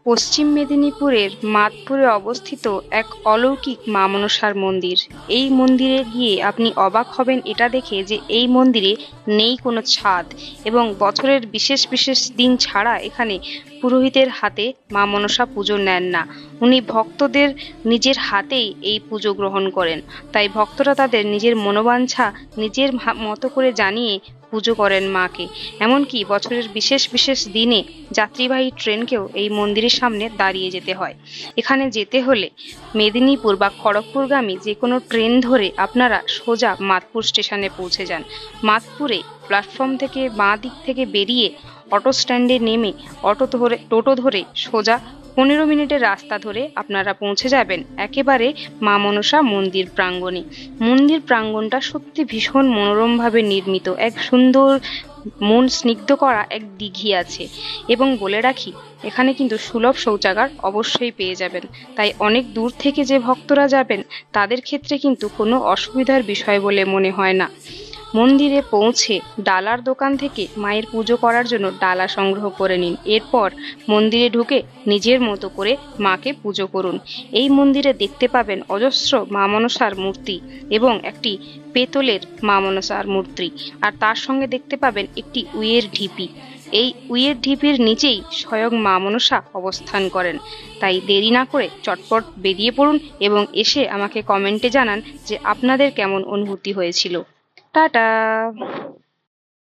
পশ্চিম মেদিনীপুরের মাদপুরে অবস্থিত এক অলৌকিক মা মনসার মন্দির। এই মন্দিরে গিয়ে আপনি অবাক হবেন এটা দেখে যে এই মন্দিরে নেই কোনো ছাদ এবং বছরের বিশেষ বিশেষ দিন ছাড়া এখানে পুরোহিতের হাতে মা মনসা পুজো নেন না। উনি ভক্তদের নিজের হাতেই এই পুজো গ্রহণ করেন। তাই ভক্তরা তাদের নিজের মনোবাঞ্ছা নিজের মতো করে জানিয়ে পুজো করেন মাকে। এমনকি বছরের বিশেষ বিশেষ দিনে যাত্রীবাহী ট্রেনকেও এই মন্দিরের সামনে দাঁড়িয়ে যেতে হয়। এখানে যেতে হলে মেদিনীপুর বা খড়গপুরগামী যে কোনো ট্রেন ধরে আপনারা সোজা মাদপুর স্টেশনে পৌঁছে যান। মাদপুরে প্ল্যাটফর্ম থেকে বাঁ দিক থেকে বেরিয়ে অটো স্ট্যান্ডে নেমে টোটো ধরে সোজা 15 মিনিটের রাস্তা ধরে আপনারা পৌঁছে যাবেন একেবারে মা মনসা মন্দির প্রাঙ্গণে। মন্দির প্রাঙ্গণটা সত্যি ভীষণ মনোরমভাবে নির্মিত। এক সুন্দর মন স্নিগ্ধ করা এক দিঘি আছে এবং বলে রাখি এখানে কিন্তু সুলভ শৌচাগার অবশ্যই পেয়ে যাবেন। তাই অনেক দূর থেকে যে ভক্তরা যাবেন তাদের ক্ষেত্রে কিন্তু কোনো অসুবিধার বিষয় বলে মনে হয় না। মন্দিরে পৌঁছে ডালার দোকান থেকে মায়ের পুজো করার জন্য ডালা সংগ্রহ করে নিন। এরপর মন্দিরে ঢুকে নিজের মতো করে মাকে পুজো করুন। এই মন্দিরে দেখতে পাবেন অজস্র মা মনসার মূর্তি এবং একটি পেতলের মা মনসার মূর্তি, আর তার সঙ্গে দেখতে পাবেন একটি উইয়ের ঢিপি। এই উইয়ের ঢিপির নিচেই স্বয়ং মা মনসা অবস্থান করেন। তাই দেরি না করে চটপট বেরিয়ে পড়ুন এবং এসে আমাকে কমেন্টে জানান যে আপনাদের কেমন অনুভূতি হয়েছিল। টাটা।